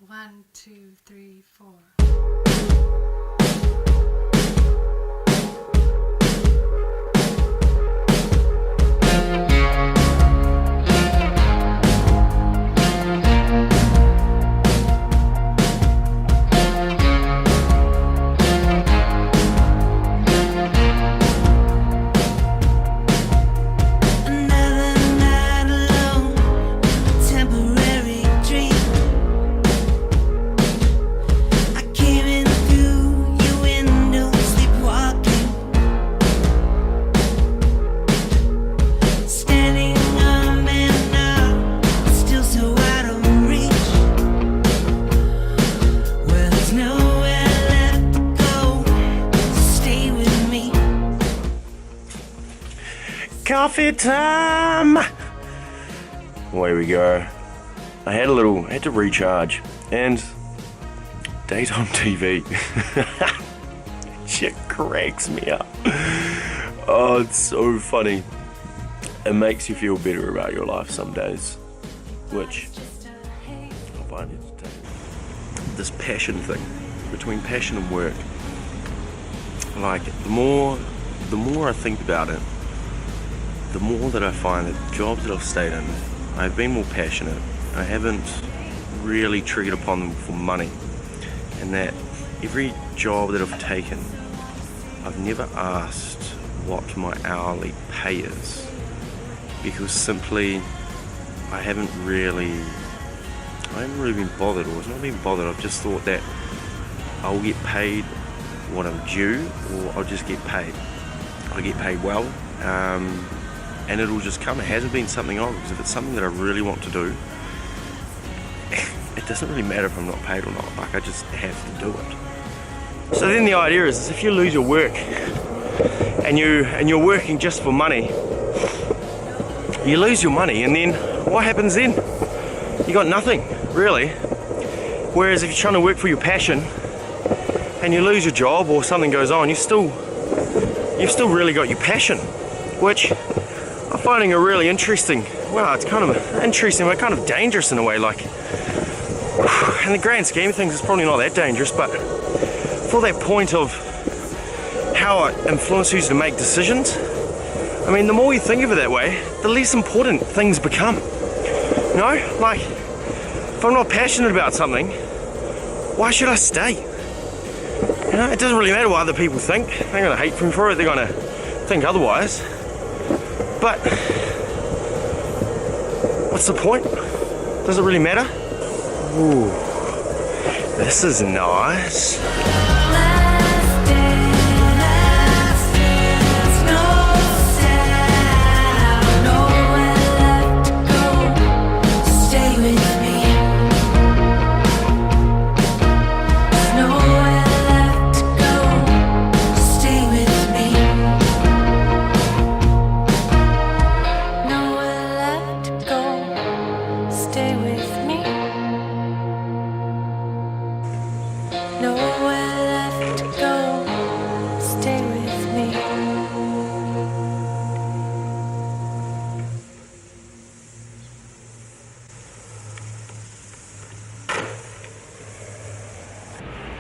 1, 2, 3, 4. Coffee time! Away we go. I had to recharge, and daytime TV. Shit cracks me up. Oh, it's so funny. It makes you feel better about your life some days, which I find entertaining. This passion thing, between passion and work, like the more I think about it, the more that I find that jobs that I've stayed in, I've been more passionate. I haven't really triggered upon them for money, and that every job that I've taken, I've never asked what my hourly pay is, because simply I haven't really been bothered, or it's not been bothered. I've just thought that I'll get paid what I'm due, or I'll just get paid. I get paid well, and it'll just come. It hasn't been something on, because if it's something that I really want to do, it doesn't really matter if I'm not paid or not. Like, I just have to do it. So then the idea is if you lose your work and you're working just for money, you lose your money, and then what happens then? You got nothing, really. Whereas if you're trying to work for your passion and you lose your job or something goes on, you've still really got your passion, which I'm finding a really interesting. Well, it's kind of interesting, but kind of dangerous in a way. Like, in the grand scheme of things, it's probably not that dangerous, but for that point of how it influences you to make decisions, I mean, the more you think of it that way, the less important things become. You know, like, if I'm not passionate about something, why should I stay? You know, it doesn't really matter what other people think. They're gonna hate me for it, they're gonna think otherwise. But what's the point? Does it really matter? Ooh, this is nice.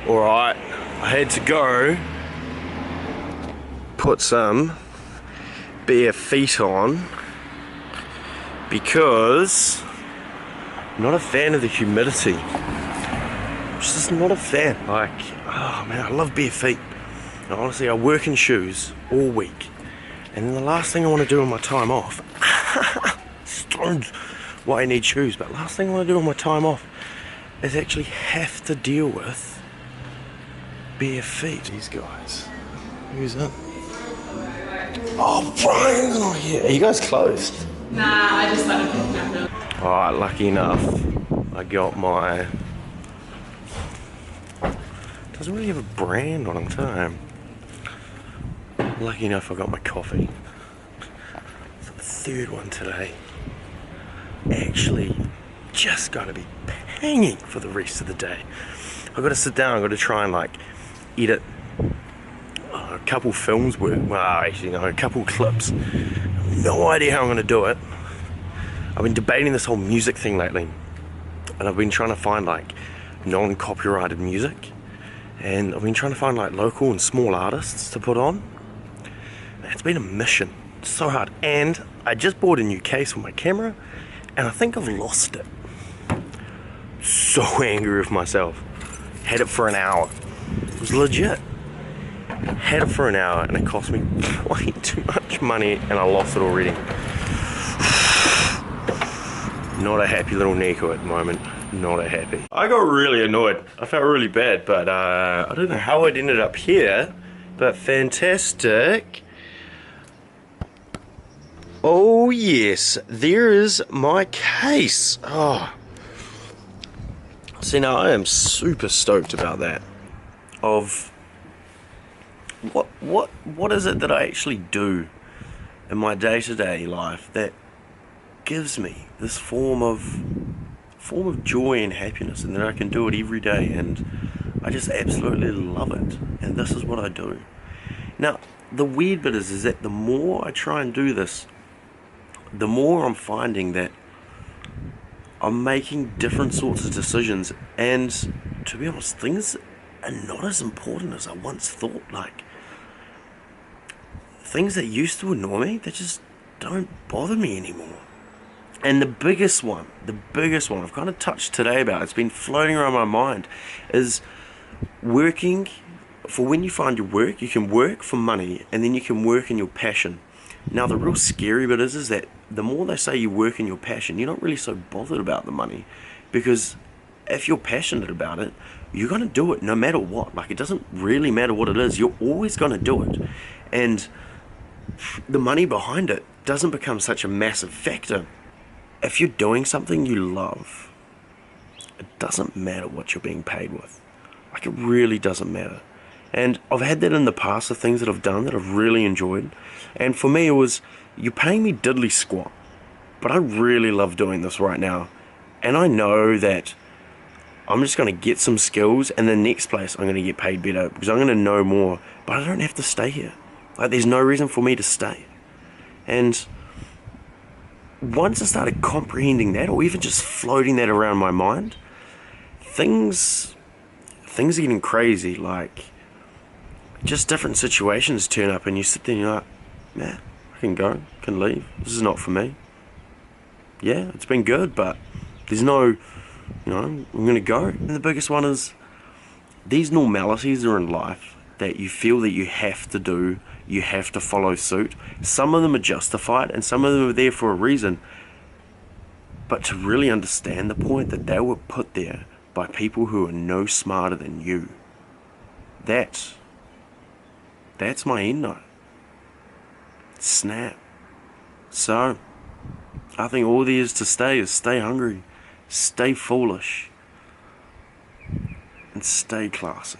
Alright, I had to go put some bare feet on because I'm not a fan of the humidity. I'm just not a fan. Like, oh man, I love bare feet. And honestly, I work in shoes all week, and then the last thing I want to do on my time off, stones why I need shoes, but last thing I want to do on my time off is actually have to deal with bare feet. These guys. Who's that? Oh, Brian's not here. Are you guys closed? Nah, I just started picking up now. Alright, lucky enough, I got my... Doesn't really have a brand on it, time. Lucky enough, I got my coffee. It's the third one today. Actually, just gotta be hanging for the rest of the day. I've got to sit down, I've got to try and like edit a couple films worth, well actually no, a couple clips. No idea how I'm going to do it. I've been debating this whole music thing lately, and I've been trying to find like non-copyrighted music, and I've been trying to find like local and small artists to put on. It's been a mission, it's so hard. And I just bought a new case for my camera, and I think I've lost it. So angry with myself. Had it for an hour. It was legit. Had it for an hour and it cost me way too much money, and I lost it already. Not a happy little Nico at the moment. Not a happy. I got really annoyed. I felt really bad, but I don't know how it ended up here, but fantastic. Oh yes, there is my case. Oh. See, now I am super stoked about that. Of what is it that I actually do in my day-to-day life that gives me this form of joy and happiness, and that I can do it every day, and I just absolutely love it. And this is what I do. Now, the weird bit is that the more I try and do this, the more I'm finding that I'm making different sorts of decisions, and to be honest, things are not as important as I once thought. Like, things that used to annoy me, they just don't bother me anymore. And the biggest one I've kind of touched today about, it's been floating around my mind, is working for when you find your work. You can work for money, and then you can work in your passion. Now, the real scary bit is that the more they say you work in your passion, you're not really so bothered about the money, because if you're passionate about it, you're going to do it no matter what. Like, it doesn't really matter what it is, you're always going to do it. And the money behind it doesn't become such a massive factor. If you're doing something you love, it doesn't matter what you're being paid with. Like, it really doesn't matter. And I've had that in the past of things that I've done that I've really enjoyed. And for me, it was, you're paying me diddly squat, but I really love doing this right now. And I know that I'm just going to get some skills, and the next place I'm going to get paid better because I'm going to know more. But I don't have to stay here. Like, there's no reason for me to stay. And once I started comprehending that, or even just floating that around my mind, things are getting crazy. Like, just different situations turn up, and you sit there and you're like, yeah, I can go, can leave. This is not for me. Yeah, it's been good, but there's no, I'm going to go. And the biggest one is, these normalities are in life that you feel that you have to do, you have to follow suit. Some of them are justified, and some of them are there for a reason. But to really understand the point that they were put there by people who are no smarter than you, that's my end note. Snap. So, I think all there is to stay hungry, stay foolish, and stay classy.